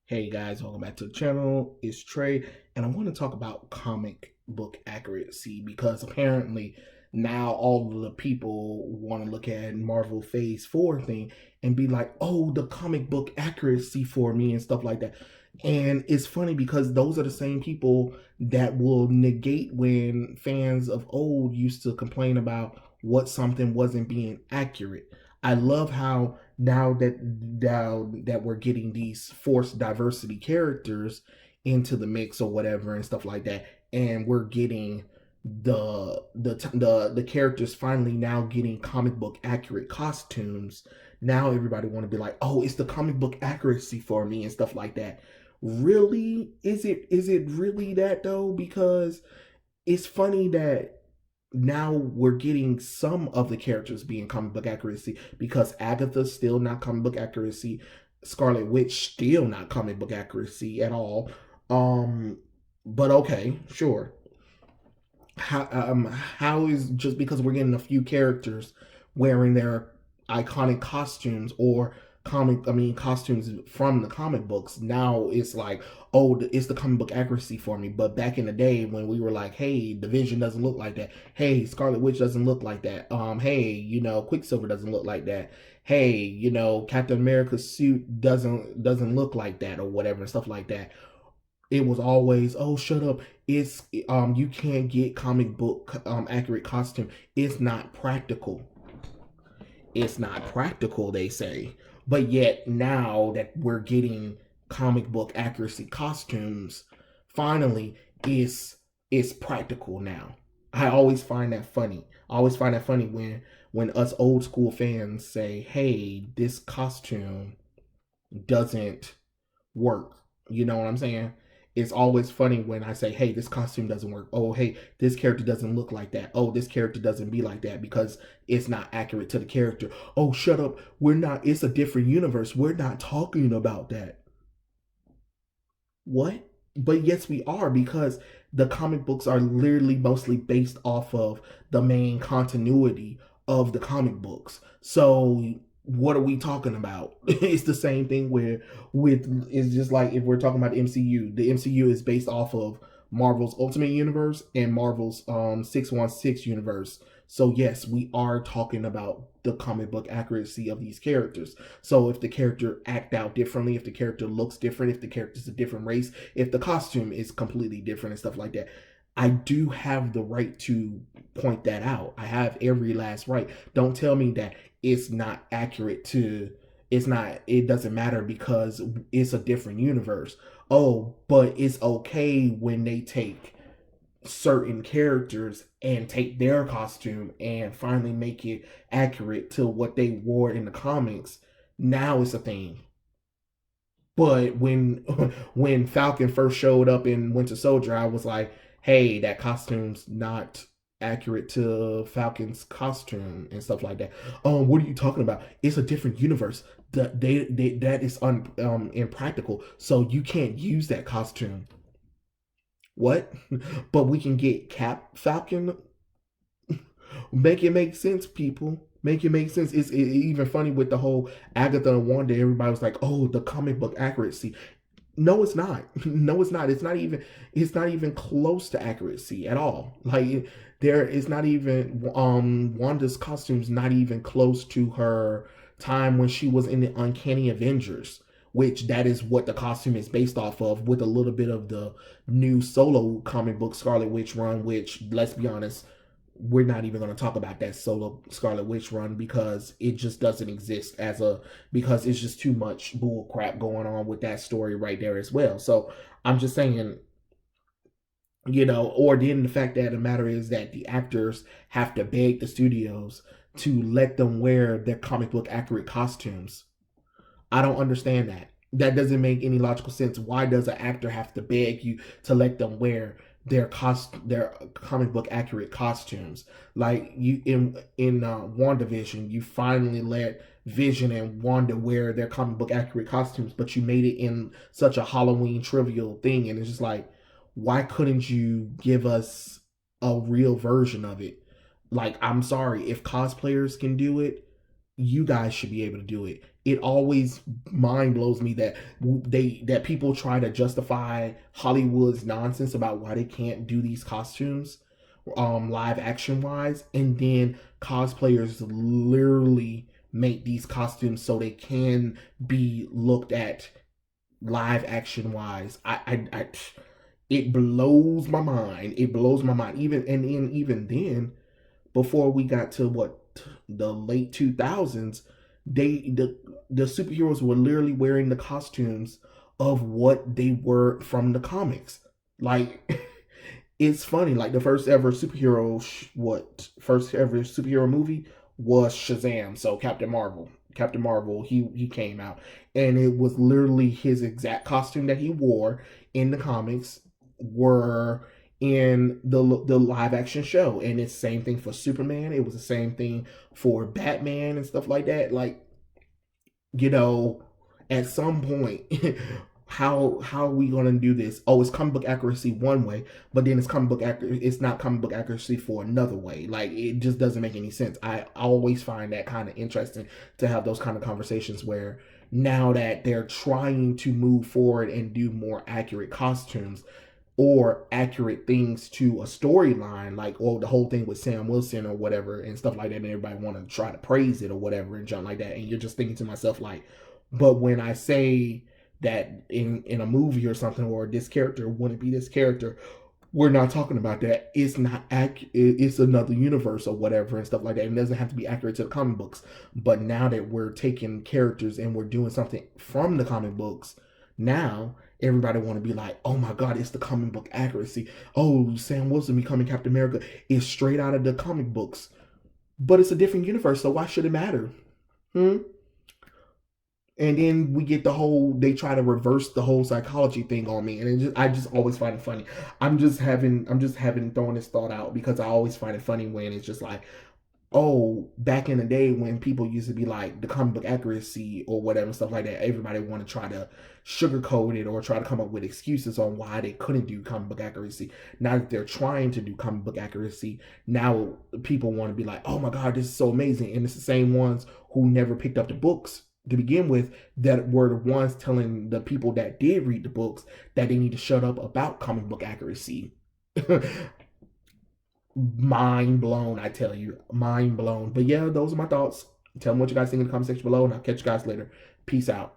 Hey guys, welcome back to the channel. It's Trey, and I want to talk about comic book accuracy because apparently now all of the people want to look at Marvel Phase 4 thing and be like, oh, the comic book accuracy for me and stuff like that. And it's funny because those are the same people that will negate when fans of old used to complain about what something wasn't being accurate. I love how now that we're getting these forced diversity characters into the mix or whatever and stuff like that, and we're getting the characters finally now getting comic book accurate costumes. Now everybody want to be like, oh, it's the comic book accuracy for me and stuff like that. Really, is it really that though? Because it's funny that now we're getting some of the characters being comic book accuracy because Agatha's still not comic book accuracy, Scarlet Witch still not comic book accuracy at all. Um, but okay, sure. How is just because we're getting a few characters wearing their iconic costumes or costumes from the comic books, now it's like, oh, it's the comic book accuracy for me. But back in the day when we were like, hey, Division doesn't look like that, hey, Scarlet Witch doesn't look like that, hey, Quicksilver doesn't look like that, hey, Captain America's suit doesn't look like that or whatever and stuff like that. It was always, oh, shut up, it's you can't get comic book accurate costume, it's not practical. It's not practical, they say. But yet now that we're getting comic book accuracy costumes, finally it's practical now. I always find that funny. I always find that funny when us old school fans say, hey, this costume doesn't work. You know what I'm saying? It's always funny when I say, hey, this costume doesn't work. Oh, hey, this character doesn't look like that. Oh, this character doesn't be like that because it's not accurate to the character. Oh, shut up. We're not, it's a different universe. We're not talking about that. What? But yes, we are, because the comic books are literally mostly based off of the main continuity of the comic books. So what are we talking about? It's the same thing where with it's just like if we're talking about the MCU is based off of Marvel's Ultimate Universe and Marvel's 616 universe. So yes, we are talking about the comic book accuracy of these characters. So if the character act out differently, if the character looks different, if the character's a different race, if the costume is completely different and stuff like that, I do have the right to point that out. I have every last right. Don't tell me that it's not accurate to it's not it doesn't matter because it's a different universe. Oh, but it's okay when they take certain characters and take their costume and finally make it accurate to what they wore in the comics. Now it's a thing. But when when Falcon first showed up in Winter Soldier, I was like, hey, that costume's not accurate to Falcon's costume and stuff like that. What are you talking about? It's a different universe. That is impractical. So you can't use that costume. What? But we can get Cap Falcon. Make it make sense, people. Make it make sense. It's even funny with the whole Agatha and Wanda. Everybody was like, "Oh, the comic book accuracy." No, it's not. No, it's not. It's not even. It's not even close to accuracy at all. Like there is not even. Wanda's costume's not even close to her time when she was in the Uncanny Avengers, which that is what the costume is based off of, with a little bit of the new solo comic book Scarlet Witch run. Which, let's be honest, we're not even going to talk about that solo Scarlet Witch run because it just doesn't exist because it's just too much bull crap going on with that story right there as well. So I'm just saying, or then the fact that the matter is that the actors have to beg the studios to let them wear their comic book accurate costumes. I don't understand that. That doesn't make any logical sense. Why does an actor have to beg you to let them wear their comic book accurate costumes? Like you in WandaVision, you finally let Vision and Wanda wear their comic book accurate costumes, but you made it in such a Halloween trivial thing, and it's just like, why couldn't you give us a real version of it? Like, I'm sorry, if cosplayers can do it, you guys should be able to do it. It always mind blows me that people try to justify Hollywood's nonsense about why they can't do these costumes live action wise, and then cosplayers literally make these costumes so they can be looked at live action wise. It blows my mind. It blows my mind. Even then, before we got to the late 2000s, they the superheroes were literally wearing the costumes of what they were from the comics. Like it's funny. Like the first ever superhero movie was Shazam. So Captain Marvel. Captain Marvel, he came out, and it was literally his exact costume that he wore in the comics were in the live action show. And it's the same thing for Superman. It was the same thing for Batman and stuff like that. Like, you know, at some point, how are we gonna do this? Oh, it's comic book accuracy one way, but then it's not comic book accuracy for another way. Like it just doesn't make any sense. I always find that kind of interesting to have those kind of conversations where now that they're trying to move forward and do more accurate costumes or accurate things to a storyline, like the whole thing with Sam Wilson or whatever and stuff like that, and everybody want to try to praise it or whatever and jump like that, and you're just thinking to myself like, but when I say that in a movie or something, or this character wouldn't be this character, we're not talking about that. It's not it's another universe or whatever and stuff like that. It doesn't have to be accurate to the comic books. But now that we're taking characters and we're doing something from the comic books, now everybody want to be like, oh my god, it's the comic book accuracy. Oh, Sam Wilson becoming Captain America is straight out of the comic books. But it's a different universe, so why should it matter? Hmm? And then we get they try to reverse the whole psychology thing on me, and I just always find it funny. I'm just having throwing this thought out because I always find it funny when it's just like, oh, back in the day when people used to be like the comic book accuracy or whatever stuff like that, everybody want to try to sugarcoat it or try to come up with excuses on why they couldn't do comic book accuracy. Now that they're trying to do comic book accuracy, now people want to be like, oh my god, this is so amazing, and it's the same ones who never picked up the books to begin with that were the ones telling the people that did read the books that they need to shut up about comic book accuracy. Mind blown, I tell you. Mind blown. But yeah, those are my thoughts. Tell me what you guys think in the comment section below, and I'll catch you guys later. Peace out.